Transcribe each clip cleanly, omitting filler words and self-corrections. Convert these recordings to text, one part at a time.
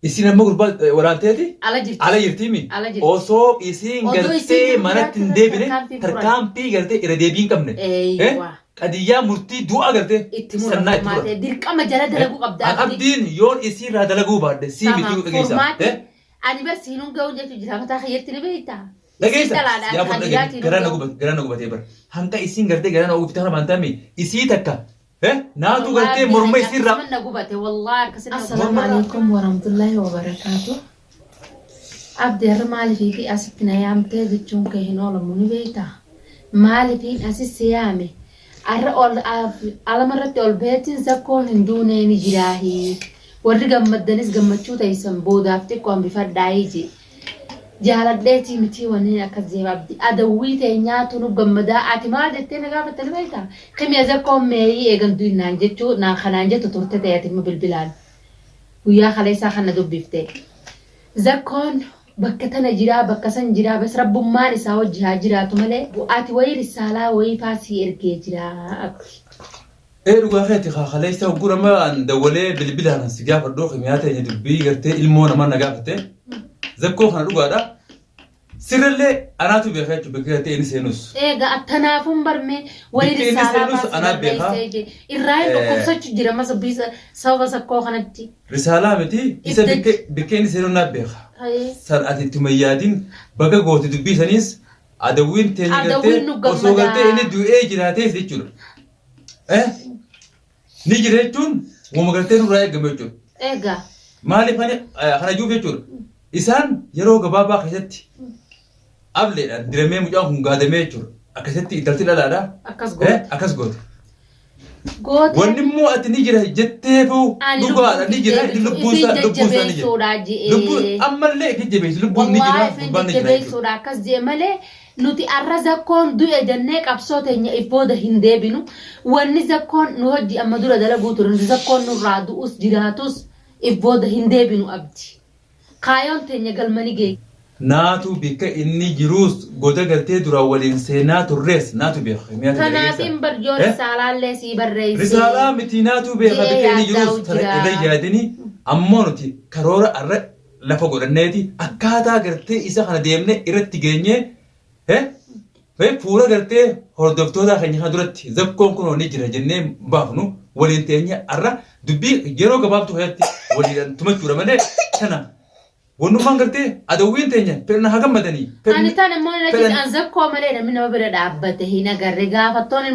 إسينا ما قربت ورانتيتي على جرتيمي أوصو إسين قرتي مرات تندبني تركام بي قرتي إردبين كمني أيوة قديا مرتي دعاء قرتي سنة ما تدير كم جلاد لقو قبضة أبدين يون إسير هذا لقو بعد سيمي تيو كجيسا أنا بس هنون قاون جت جرا متى خيرتني بيتا لقيسا يا بون لقي قرنا قبض يبر هنكا إسين قرتي قرنا قبض تهرب أنتامي إسي تكا ناتو قرتي مرمى إسير رام والله السلام عليكم ورحمة الله وبركاته أبدي رمالي في أسكنا يام تيجي تشون كهنو لموني بيتا مالي في أسيس سيامي على مرة البيت زكون هندوني نجراهي ورجع مدنس جمتشو تيسم بودا فتكون بفردايجي جالت ليتي متي وني أكذب أبدي أدوي تينياتو نجمدا أتماد التنا قافة تلبيتا كم يزكون مي إيجان دوي نانجتشو ناخنانجة تطورت تياتي بالبلاد ويا خليسا خنا دو بيفتك زكون بكتنا جرا بكسن جرا بس رب ما نساو جرا تملي وآتي وي رسالة وي فاسي إركي جرا إيه رجع خيتي خليسا وقول ما عند ولي بالبلاد نسجع فردوخ مياتي يدبي قرتي المونا ما نجافتي زكو خنا رجع ده سر اللي أنا تبي خيتي بكرتي إنسانوس إيه قا التنافم برمي وي رسالة أنا بيها الرأي بكوسة جرا ما سبيس سوا زكو خنتي رسالة متي إذا بكين إنسانو نبيها سرعة التميادين بقى قوت دبي سنيس أدوين تاني قلتي وسوقتي إني دوئي جراتي سيجون نيجريتون ومقلتين رأي جميجون إيجا مالي فاني خنا جوف يجون إسان يرو جبابا خشتي قبل درمي مجاهم هم قادمي يجون أكشتي إدلتي لا أكاس قوت ونمو أتنيجره جتّهو لقوا نيجره لبوسا نيجره أما اللي كجبيس لبوا نيجره والله جبيس ولا كاس جمله نوتي الرزقون دوي جنّك أبسط إني إفوده هندبينو والنزقون نودي أما دولا دلا بوتر نزقون نرادو أس جراتوس إفوده هندبينو أبدي كايون تاني قال جي ناتو بك إني جروس قد قلتي درا والإنسانات الرئيس ناتو بيخ تناتين برجور رسالة اللي سي بالرئيس رسالة متي ناتو بيخ بك إني جروس ترى إلي جادني أمونتي كرورة الرئ لفقود النادي أكادا قلتي إسا خنا ديمني إرتي جيني فورا قلتي هردفتو دا خني خدرتي زبكون كنو نجرة جنة بافنو والإنتانيا الرئ دبي جيرو قبابتو هياتي وليدان تمشورة مني تنا ونمان قلتي أدوين تانية فلنا هكذا مدني أنا تاني مولنا جد أنزكوا ملينا من نبرد عبته هنا قرقا فتون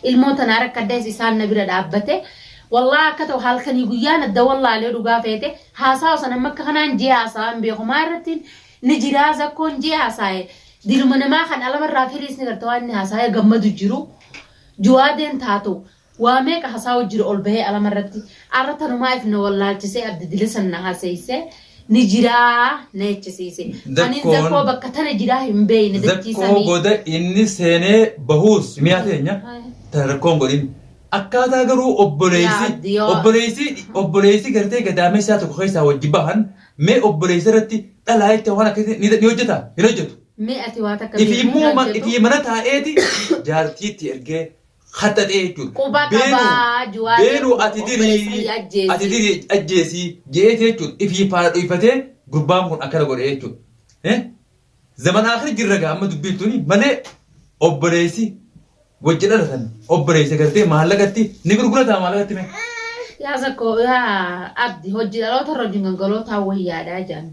الموت نارك كدس إسان نبرد عبته والله كتو حالكني يقيانا دا والله عليه رقا فيته حاسا وصنا مكة خنان جي حاسا بيخو مارتين نجرازا كون جي حاسا ديرو من ما خان ألم الرافيريس نغرتوان حاسا يغمدو جرو جوادين تاتو واميك حاسا وجرو أولبه ألم الرتي أرتنو ما يفنو والله جسي أبدي دلسن نحاسيسي نجرا نيتشيسي أنا زكوا بكتنا جرا هم بين زكوا قودا إني سنة بهوس مياتينيا تركون قدين أكادا غرو أبوليسي كرتي قدامي ساتو خيسا وجبهن مي أبوليسي رتي لا توانا كذي نيوجتا ينوجتو مئة واتك إفي منتها إيدي جارتي تيرجع خطة إيه جود بينو أتدري أجيسي جيت جود إفي فارد إفته قربان كون أكره قول إيه جود زمان آخر جرّا أما دبيتوني ملء أوبريسي وجدنا لثن أوبريسي كرتي مهلا كرتي نقول كلا تام مهلا كرتي يا زكو يا أبدي هجي لو ترجعون قالوا تاوي يا راجان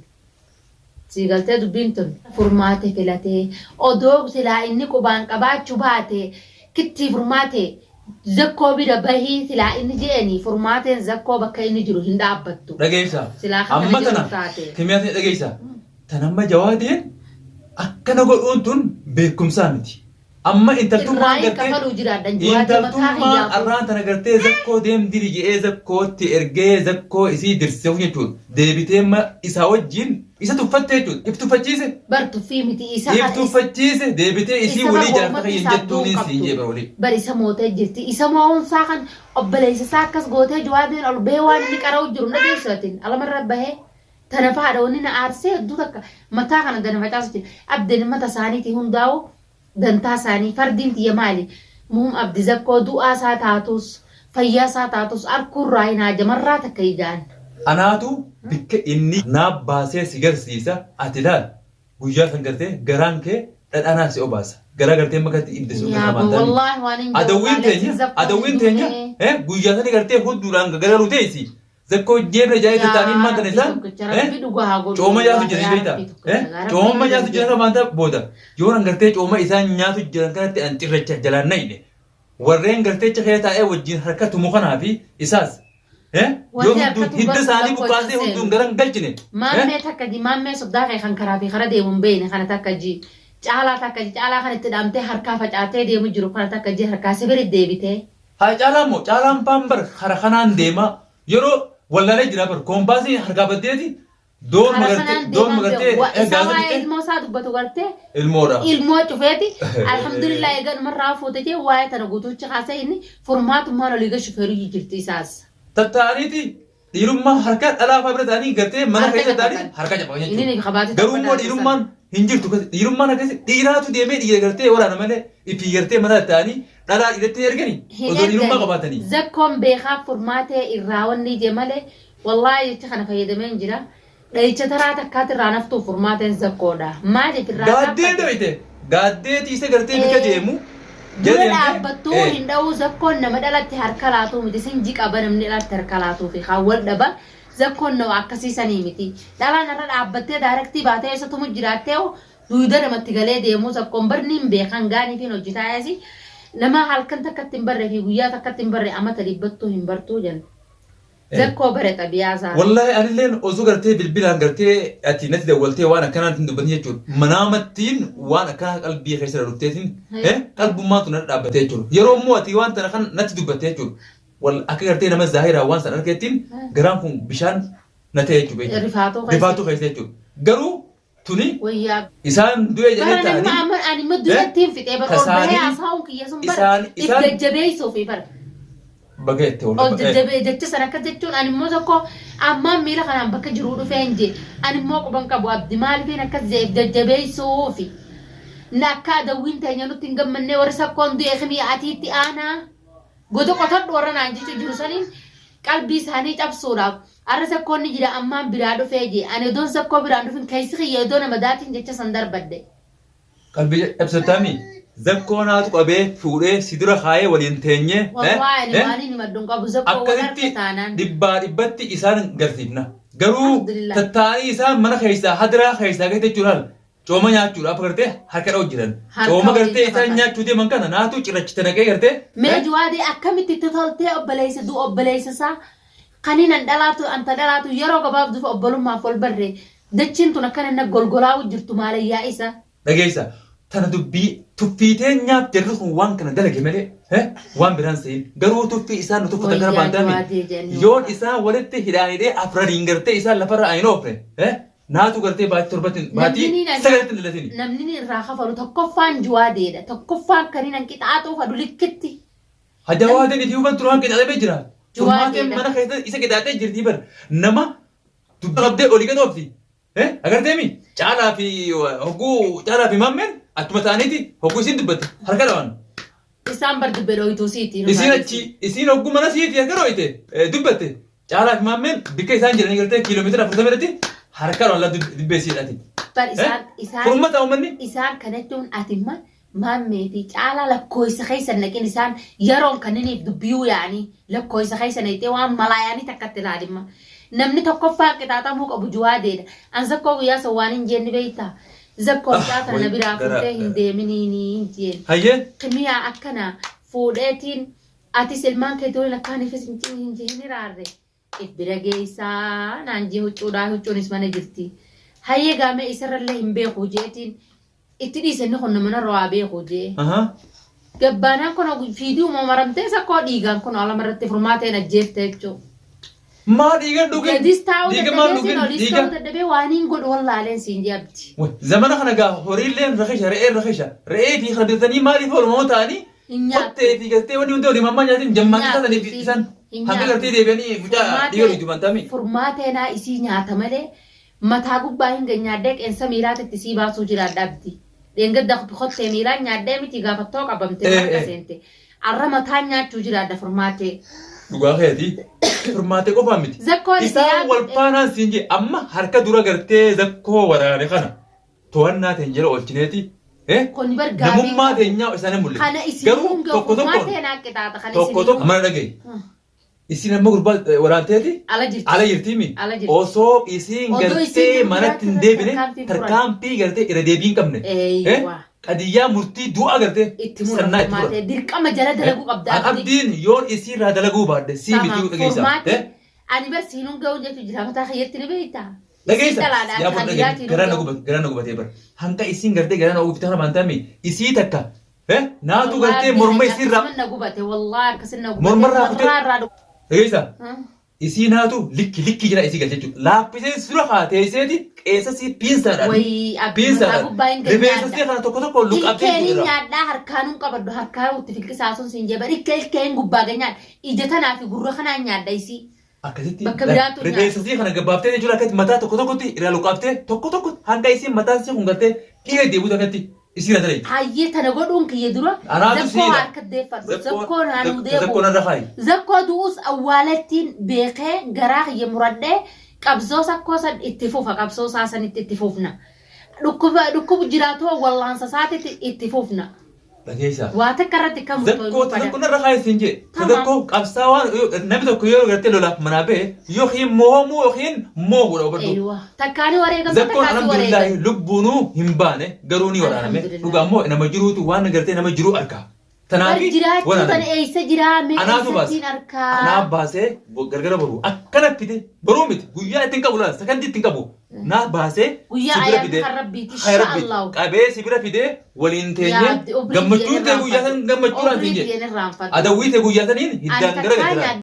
سيقلت دبينتون فرماتي فلاتي أدوب سلا إني كوبان كبات شباتي كتي فرماتي زكو بيدا بهي سلا إني جاني فرماتي زكو بكا إني جرو هندا عبتو دقيسا سلا أما تنا كمياتي دقيسا تنمى جوادين أكنا قول أنتون بكم سامتي أما إنت توما إنت توما أران تنقرتي زكو ديم ديري زكو تيرجي زكو إسي درسوني تون ديبتي ما إساوجين إسا تفتي تون إفتفتيسه برتو في متي إسا إفتفتيسه ديبتي إسي ولي جارتك ينجتوني سينجي برولي بر إسا موتي جرتي إسا موون ساقن أبلا إسا ساقس قوتي جوادين ألو بيوان نكارو جرو نديساتين ألا من ربه تنفع دونينا عرسي دوتك متى كان دنا متاسجين أبدن متى سانيتي هم داو دنتا ساني فردين تي مالي مهم أبدي زكو دعاء ساتاتوس فيا ساتاتوس أركور راينا جمرات كيجان أناتو بك إني ناب باسي سيجر سيسا أتلال ويا فنكرتي جرانك أنا سأباس جرا كرتي ما كنت إبدس والله وأنا أدوين تاني ويا ثاني كرتي هو دوران جرا روتيسي زكو جيب رجاي تاني ما تنسان coma nyaatu jiran beektaa coma nyaatu jiran kan maanta booda yoo nan gartee coma isaan nyaatu jiran kanatti an xirracha jalaan nayne warreen gartee cakee taa'ee wajjin harkatu mukanaa fi isaas yoo hidda isaanii bukaasee hunduun garan galchine maammee takka ji maammee soddaa kee kan karaa fi kara deemuun beene kana takka ji caalaa kan itti dhaamtee harkaa facaatee deemu jiru kana takka ji harkaa sibiri deebitee haa caalaa moo caalaan paambar kara kanaan deema yeroo wallaalee jira bar koompaasii harkaa baddeeti doon magartee isaa ilmoo isaa dubbatu gartee ilmoo cufeeti alhamdulillah eegan marraa fuute jee waa'ee tana guutuuchi haasa'e inni furmaatummaan olii ga shufeerii jirti isaas tattaaniiti dhiirummaa harka dhalaafaa bira ta'anii gartee mana keessa ta'anii harka jabaa jechuudha garuu immoo dhiirummaan hin jirtu dhiirummaan akkasii dhiiraatu deemee dhiira gartee waraana malee itti gartee mana ta'anii dhalaa dhiiratti erganii osoo dhiirummaa qabaatanii zakkoon beekaa furmaatee irraa wanni ije malee wallaahi jecha kana fayyadameen jira dhayicha taraa takkaatti irraa naftuu furmaateen zakkoodha maaliif irraa gaaddee dhoyite gaaddee tiise gartee bika deemu dura dhaabbattuu hin dha'uu zakkoon nama dhalatti harka laatuu miti sinji qaba namni dhalatti harka laatuu fi kaawwal dhaba zakkoon nama akkasiisanii miti dhalaan irra dhaabbattee daarektii baatee eessa tumu jiraattee duuda namatti galee deemu zakkoon barni hin beekan gaanii fi hojjetaa yaasi nama halkan takkatti hin barree fi guyyaa takkatti hin barree amata dhibbattuu hin bartuu jenna. Zakko bare tabiyaa isaa. Wallahi anilleen osoo gartee bilbilaan gartee ati natti dawwaltee waan akkanaan hin dubbanne jechuudha. Manaamattiin waan akkana qalbii keessa dhufteetiin qalbummaatu na dhaabbatee jechuudha. Yeroo immoo ati waan tana kan natti dubbattee jechuudha. Wal akka gartee nama zaahiraa waan san argeettiin garaan kun bishaan na ta'e jechuudha. Rifaatuu keessa jechuudha. Garuu tuni isaan du'e jedhee ta'anii. Ani ma du'ettiin fixee bara oolbee haasa'uun kiyya sun bara itti jajjabeessuuf bara. Bageette wal jajjabee jecha sana akka jechuun ani immoo tokko amma miila kanaan bakka jiruu dhufee hin jee ani immoo quban qabu abdi maaliifin akkas jajjabeessuufi nakka dawwiin teenya nutti hin gammannee warri sakkoon du'ee kimi atiitti aanaa goto qotadhu warra naan jechuun jiru saniin qalbii isaanii cabsuudhaaf arra sakkoon ni jira ammaan biraa dhufee jee ani odoon sakkoo biraan dhufin keessi kiyya odoo nama daatiin jecha san darbadde. Qalbii cabsataami. Zakkoonatu qabee fuudhee si dura kaayee waliin teenyee akkasitti dhibbatti isaan garsiifna garuu tattaanii isaan mana keessaa hadiraa keessaa gahee jechuudhaan cooma nyaachuudhaaf gartee harka dha'u jiran cooma gartee isaan nyaachuu deeman kana naatu cirachita naqee gartee meejuwaadee akkamitti itti toltee obboleessa du obboleessa isaa kaniinan dhalaatu anta dhalaatu yeroo gabaabduuf obbolummaaf ol barree dachiin tun akkana na golgolaa'u jirtu maalayyaa isa dhageessa. Tana dubbii tuffiitee nyaaf jirru kun waan kana dalage malee waan biraan sa'in garuu tuffii isaan nuti uffata gara baatame yoon isaa walitti hidhaanidhee afraniin gartee isaan lafarra ayin oofne naatu gartee baatii torbatiin baatii sagalitti dhalatini. Namni irraa kafalu tokkoffaan juwaadeedha tokkoffaan kaniin hanqixaaxuu fadu likkitti. Hajawaateen itti huban turaan qixaaxamee jira. Turmaateen mana keessa isa qixaaxee jirti bar nama dubdabdee olii gad oofti. Agarteemi caalaa fi hogguu caalaa fi maammeen attuma ta'aniiti hogguu isiin dubbatte harka dhawan. Isaan bar dubbee dhooyituu siiti. Isiin achi isiin hogguu mana siiti harka dhooyite dubbatte caalaa fi maammeen bikka isaan jiranii gartee kiiloomeetira 40 irratti harka dhawan dubbee siidhaati. Furmaata uummanni. Isaan kanattuun atimma maammee fi caalaa lakkoofsa keessa naqin isaan yeroon kanniniif dubbiyuu yaa'anii lakkoofsa keessa naqitee waan malaayaanii takkatti ilaalimma. Namni tokkoffaa qixaaxamuu qabu juwaadeedha. An zakkoo guyyaa san waan hin jeenni beektaa. Zakkoo qixaaxama na biraa fuutee hin deeminiini hin jeen. Hayyee. Kimiyaa akkana fuudheetiin atis ilmaan kee tolin akkaaniifis hin jeen raarre. Bira geessaa naan jee huccuudhaa huccuunis mana jirti. Hayyee gaamee isarrallee hin beeku jeetiin itti dhiisanni kun nama narra waa beeku jee. Gabbaanaan kun fiidii uumamaramtee zakkoo dhiigaan kun alamarratti furmaateen ajjeefte jechuudha. ما ديجا دوجا ديجا ما دوجا ديجا تدبي وانين قد والله علين سينجابتي زمان خنا جا هوريل لين رخيشة رئي في خدتني مالي فول موت أني حتى في قصتي ودي ودي ماما جالسين جمعنا هذا اللي في إنسان هذا قصتي ده بني فجأة ديجا يجوا تامي فرماتنا إسي نعتمده ما تاقوب باين جنيادك إنسان ميرات تسيبا سوجرا دابتي لين قد دخل بخط ميرات نعدي متيجا فتوق أبمتي ما كسنتي الرمتان نعتوجرا دا فرماتي دوغا خيتي firmaatee qofaa miti. Zakkoon Isaan wal faanaan siin jee amma harka dura gartee zakkoo waraane kana to'annaa ta'een jala oolchineeti. Kun bargaanii. Namummaa teenyaa isaanii mul'isa. Kana isiin tokko tokko mana dhagaye. Isin amma gurbaa waraanteeti? Ala jirti mi? Osoo isin gartee manatti hin deebine tarkaanfii gartee irra deebii hin qabne. Qadiyyaa murtii du'a gartee sannaa itti fudhata. Dirqama jala dalaguu qabda. Abdiin yoon isii irraa dalaguu baadde sii miti dhageessa. Ani barsiinuun ga'uun jechuun jira mataa kiyyaatti ni beektaa. Dhageessa. Yaa kun dhageessa garaan na gubatee bara. Hanga isiin gartee garaan na gubatee kana maantaami isii takka. Naatu gartee morma isii irraa. Na gubate wallaahi akkasii na gubate. Mormarraa kutee. Dhageessa. Isii naatu likki jira isii galchee jiru. Laaffisee sura haateesseeti qeessa sii piinsaadhaan. Piinsaadhaan. Rifeensa sii kana tokko luqabdee jiru. Ilkeen nyaadhaa harkaanuun qabaddu harkaan utti filqisaasuun siin jee bari ilkeen gubbaa ganyaadha. Ija tanaa fi gurra kanaan nyaadha isii. Akkasitti rifeensa sii kana gabaaftee jechuudha akkatti mataa tokkotti irraa luqabdee tokko hanga isiin mataan sii kun gartee dhiira deebitu akkatti. Isii na dalee. Hayyee tana godhuun kiyya dura. Zakkoo harka deeffadhu. Zakkoo naanuu deemu. Zakkoo narra faayi. Zakkoo du'us awwaalattiin beekee garaa kiyya muradhee qabsoo zakkoo san itti fufa qabsoo isaa sanitti itti fufna. Dhukkuba jiraatoo wallaansa isaatitti itti fufna. Dhageessa. Waa takka irratti kan zakkoo narra faayi siin jee. Zakkoo qabsaa waan namni tokko yoo gartee lolaaf manaa ba'e yookiin mo'amuu yookiin moo'uudha hubadhu. Takkaanii wareegamsa zakkoon alhamdulillahi lubbuunuu hin baane garuu ni waraaname. Dhugaa immoo nama jiruutu waan gartee nama jiru argaa. Tanaafi jiraachuu kana eessa jiraa meeshaan arkaa. Anaaf baasee gargara baruu akkana fide baruu miti guyyaa ittiin qabu laata sakandii ittiin qabu. Naaf baasee sibira fide hayarabbiiti qabee sibira fide waliin teenye gammachuun ta'e guyyaa san gammachuudhaan teenye adawwii ta'e guyyaa saniin hiddaan gara gara.